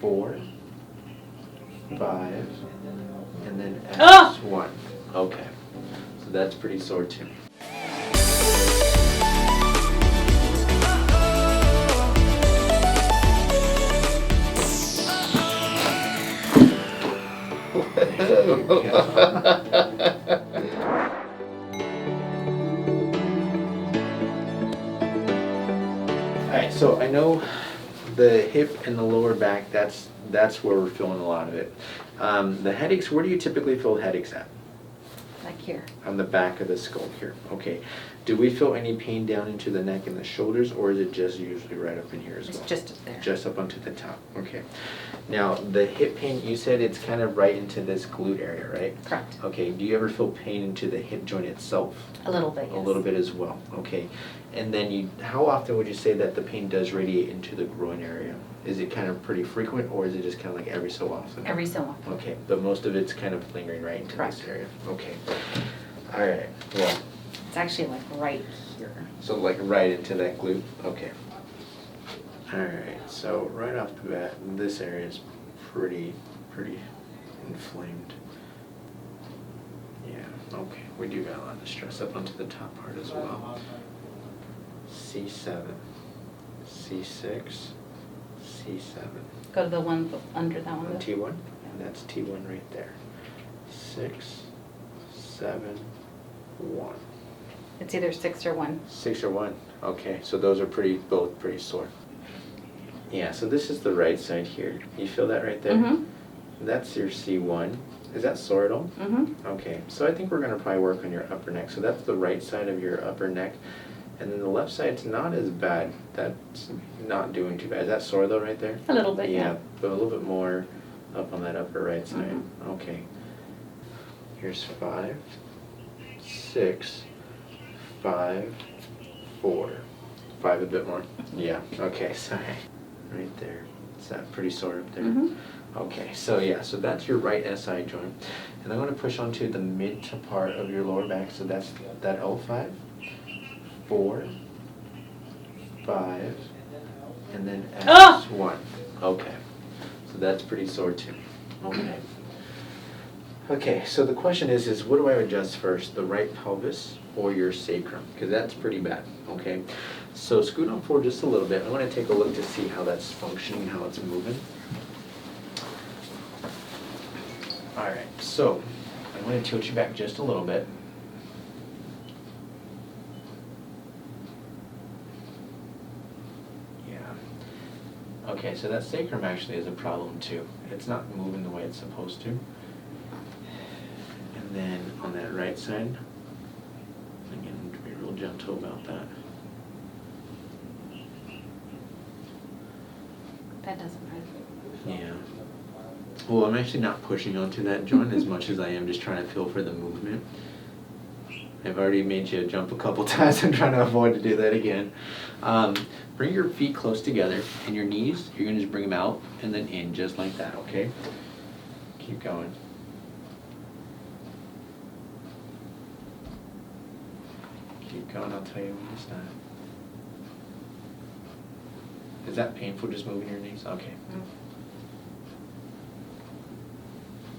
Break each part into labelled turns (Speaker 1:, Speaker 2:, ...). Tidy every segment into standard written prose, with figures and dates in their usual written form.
Speaker 1: 4, 5, and then S1. Okay, so that's pretty sore too. Alright, so I know the hip and the lower back, that's where we're feeling a lot of it. The headaches, where do you typically feel headaches at?
Speaker 2: Like here.
Speaker 1: On the back of the skull here. Okay. Do we feel any pain down into the neck and the shoulders, or is it just usually right up in here as well?
Speaker 2: It's just up there.
Speaker 1: Just up onto the top. Okay. Now, the hip pain, you said it's kind of right into this glute area, right?
Speaker 2: Correct.
Speaker 1: Okay. Do you ever feel pain into the hip joint itself?
Speaker 2: A little bit, yes.
Speaker 1: A little bit as well. Okay. And then how often would you say that the pain does radiate into the groin area? Is it kind of pretty frequent, or is it just kind of like every so often?
Speaker 2: Every so often.
Speaker 1: Okay, but most of it's kind of lingering right into
Speaker 2: Correct.
Speaker 1: this area. Okay. All right. Well,
Speaker 2: It's actually like right here.
Speaker 1: so like right into that glute. Okay. All right. So right off the bat, this area is pretty inflamed. Yeah. Okay. We do got a lot of stress up onto the top part as well. C7, C6, C7.
Speaker 2: Go to the one under that one.
Speaker 1: T1? And that's T1 right there. 6, 7, 1.
Speaker 2: It's either 6 or 1.
Speaker 1: 6 or 1. Okay, so those are both pretty sore. Yeah, so this is the right side here. You feel that right there?
Speaker 2: Mm-hmm.
Speaker 1: That's your C1. Is that sore at all?
Speaker 2: Mm-hmm.
Speaker 1: Okay, so I think we're going to probably work on your upper neck. So that's the right side of your upper neck. And then the left side's not as bad. That's not doing too bad. Is that sore though right there?
Speaker 2: A little bit, yeah.
Speaker 1: But a little bit more up on that upper right side.
Speaker 2: Mm-hmm.
Speaker 1: Okay. Here's 5, 6, 5, 4. 5 a bit more. Yeah. Okay, sorry. Right there. Is that pretty sore up there?
Speaker 2: Mm-hmm.
Speaker 1: Okay, so yeah, so that's your right SI joint. And I'm going to push onto the mid part of your lower back. So that's that L5. 4, 5, and then S1. Okay, so that's pretty sore too. Okay. Okay, so the question is what do I adjust first, the right pelvis or your sacrum? Because that's pretty bad. Okay, so scoot on forward just a little bit. I want to take a look to see how that's functioning, how it's moving. All right, so I'm going to tilt you back just a little bit. Okay, so that sacrum actually is a problem too. It's not moving the way it's supposed to. And then on that right side, again, to be real gentle about that.
Speaker 2: That doesn't hurt.
Speaker 1: Yeah. Well, I'm actually not pushing onto that joint as much as I am just trying to feel for the movement. I've already made you jump a couple times. I'm trying to avoid to do that again. Bring your feet close together and your knees, you're going to just bring them out and then in just like that, okay? Keep going. Keep going, I'll tell you when to stop. Is that painful just moving your knees? Okay.
Speaker 2: Mm.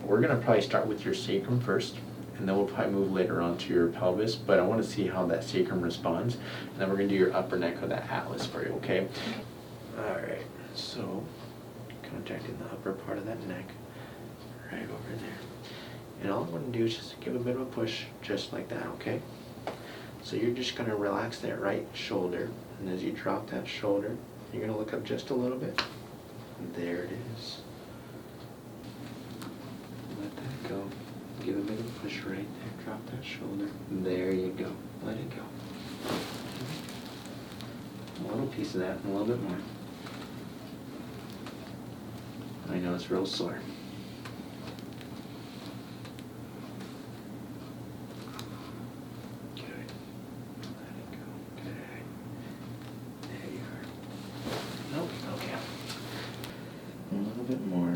Speaker 1: We're going to probably start with your sacrum first. And then we'll probably move later on to your pelvis, but I want to see how that sacrum responds. And then we're going to do your upper neck with that atlas for you, okay? All right, so contacting the upper part of that neck, right over there. And all I want to do is just give a bit of a push, just like that, okay? So you're just going to relax that right shoulder, and as you drop that shoulder, you're going to look up just a little bit. There it is. Let that go. Give a bit of a push right there. Drop that shoulder. There you go. Let it go. A little piece of that and a little bit more. I know it's real sore. Good. Let it go. Good. There you are. Nope. Okay. A little bit more.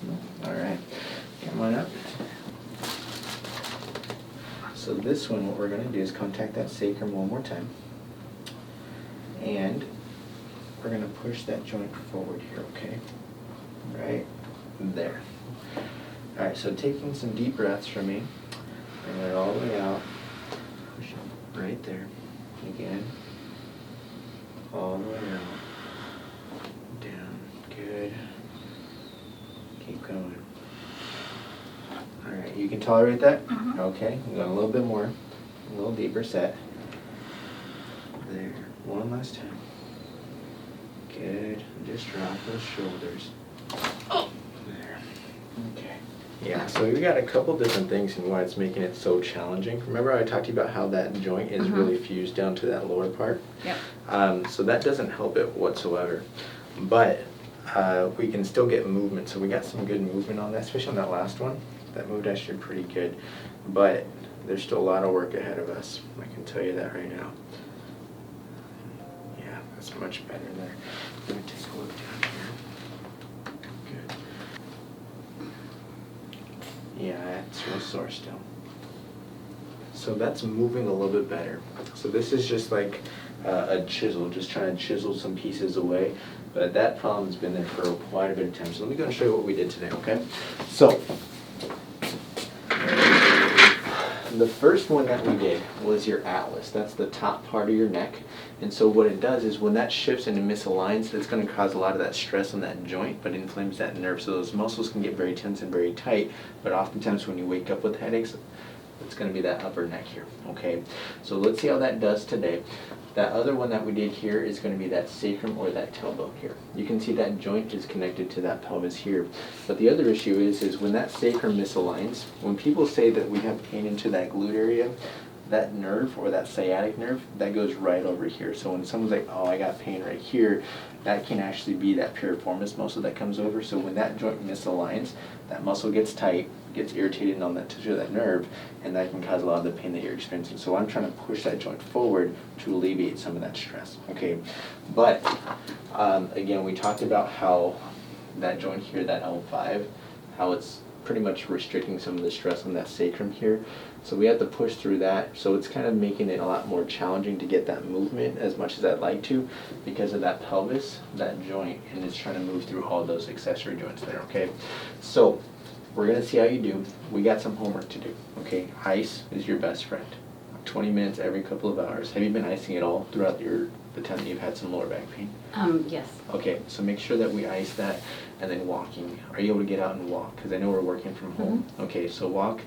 Speaker 1: Nope. All right. Come on up. So this one, what we're going to do is contact that sacrum one more time. And we're going to push that joint forward here, okay? Right there. All right, so taking some deep breaths for me. Bring it all the way out. Push it right there. Again. All the way out. Down. Good. Keep going. All right, you can tolerate that?
Speaker 2: Mhm.
Speaker 1: Okay, we got a little bit more. A little deeper set. There. One last time. Good. Just drop those shoulders. There. Okay. Yeah, so we got a couple different things and why it's making it so challenging. Remember I talked to you about how that joint is really fused down to that lower part?
Speaker 2: Yep.
Speaker 1: So that doesn't help it whatsoever. But we can still get movement. So we got some good movement on that, especially on that last one. That moved actually pretty good. But there's still a lot of work ahead of us. I can tell you that right now. Yeah, that's much better there. Let me take a look down here. Good. Yeah, it's real sore still. So that's moving a little bit better. So this is just like a chisel, just trying to chisel some pieces away. But that problem's been there for quite a bit of time. So let me go and show you what we did today, okay? So the first one that we did was your atlas. That's the top part of your neck. And so what it does is when that shifts and it misaligns, it's going to cause a lot of that stress on that joint, but inflames that nerve. So those muscles can get very tense and very tight. But oftentimes when you wake up with headaches, it's going to be that upper neck here, okay? So let's see how that does today. That other one that we did here is going to be that sacrum or that tailbone here. You can see that joint is connected to that pelvis here. But the other issue is when that sacrum misaligns, when people say that we have pain into that glute area, that nerve or that sciatic nerve, that goes right over here. So when someone's like, oh, I got pain right here, that can actually be that piriformis muscle that comes over. So when that joint misaligns, that muscle gets tight, gets irritated on that tissue of that nerve, and that can cause a lot of the pain that you're experiencing. So I'm trying to push that joint forward to alleviate some of that stress, okay? But again, we talked about how that joint here, that L5, how it's pretty much restricting some of the stress on that sacrum here. So we have to push through that. So it's kind of making it a lot more challenging to get that movement as much as I'd like to because of that pelvis, that joint, and it's trying to move through all those accessory joints there, okay? So we're gonna see how you do. We got some homework to do, okay? Ice is your best friend. 20 minutes every couple of hours. Have you been icing at all throughout the time that you've had some lower back pain?
Speaker 2: Yes.
Speaker 1: Okay, so make sure that we ice that, and then walking. Are you able to get out and walk? Because I know we're working from home. Okay, so walk.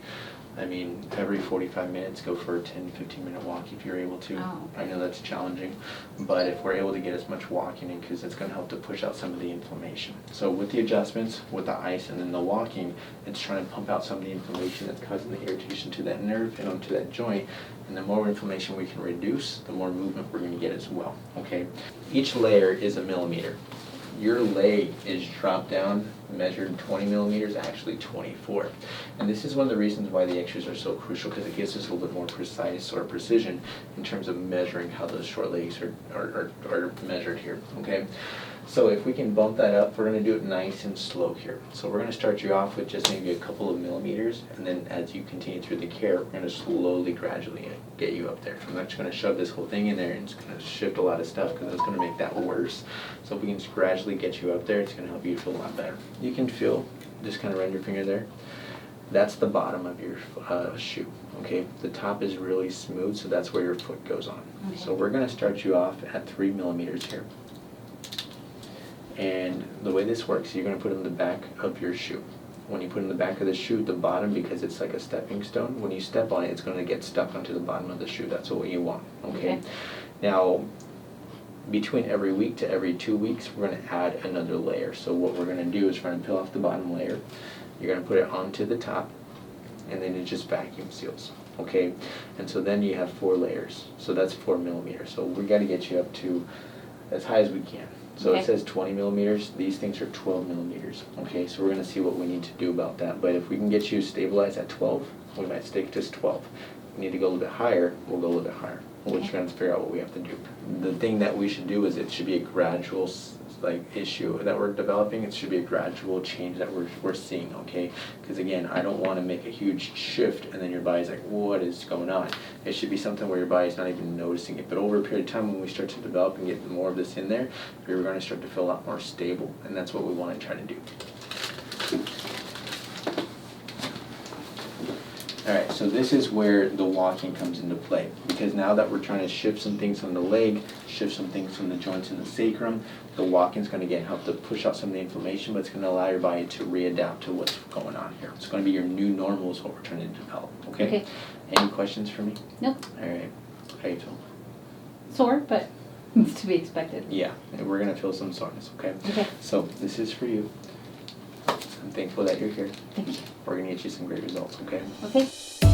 Speaker 1: I mean, every 45 minutes, go for a 10, 15-minute walk if you're able to.
Speaker 2: Oh, okay.
Speaker 1: I know that's challenging, but if we're able to get as much walking in, because it's going to help to push out some of the inflammation. So with the adjustments, with the ice, and then the walking, it's trying to pump out some of the inflammation that's causing the irritation to that nerve and onto that joint. And the more inflammation we can reduce, the more movement we're going to get as well, okay? Each layer is a millimeter. Your leg is dropped down, measured 20 millimeters, actually 24. And this is one of the reasons why the x-rays are so crucial, because it gives us a little bit more precise or precision in terms of measuring how those short legs are measured here, okay? So if we can bump that up, we're going to do it nice and slow here. So we're going to start you off with just maybe a couple of millimeters, and then as you continue through the care, we're going to slowly, gradually get you up there. I'm not just going to shove this whole thing in there and it's going to shift a lot of stuff because it's going to make that worse. So if we can just gradually get you up there, it's going to help you feel a lot better. You can feel, just kind of run your finger there. That's the bottom of your shoe, okay? The top is really smooth, so that's where your foot goes on.
Speaker 2: Okay.
Speaker 1: So we're going to start you off at 3 millimeters here. And the way this works, you're going to put it in the back of your shoe. When you put it in the back of the shoe, the bottom, because it's like a stepping stone, when you step on it, it's going to get stuck onto the bottom of the shoe. That's what you want, okay? Now, between every week to every 2 weeks, we're going to add another layer. So what we're going to do is we're going to peel off the bottom layer. You're going to put it onto the top, and then it just vacuum seals, okay? And so then you have 4 layers. So that's 4 millimeters. So we got to get you up to as high as we can. So
Speaker 2: Okay.
Speaker 1: It says 20 millimeters. These things are 12 millimeters. Okay, so we're going to see what we need to do about that. But if we can get you stabilized at 12, we might stick just 12. If we need to go a little bit higher, we'll go a little bit higher. We're just gonna figure out what we have to do. The thing that we should do is it should be a gradual issue that we're developing. It should be a gradual change that we're seeing, okay? Because again, I don't want to make a huge shift and then your body's like, what is going on? It should be something where your body's not even noticing it. But over a period of time, when we start to develop and get more of this in there, we're going to start to feel a lot more stable, and that's what we want to try to do. Alright, so this is where the walking comes into play, because now that we're trying to shift some things from the leg, shift some things from the joints in the sacrum, the walking is going to again help to push out some of the inflammation, but it's going to allow your body to readapt to what's going on here. It's going to be your new normal is what we're trying to develop, okay?
Speaker 2: Okay.
Speaker 1: Any questions for me?
Speaker 2: Nope.
Speaker 1: Alright, how you feel?
Speaker 2: Sore, but it's to be expected.
Speaker 1: Yeah, and we're going to feel some soreness, okay?
Speaker 2: Okay.
Speaker 1: So this is for you. I'm thankful that you're here.
Speaker 2: Thank you.
Speaker 1: We're going to get you some great results, okay?
Speaker 2: Okay.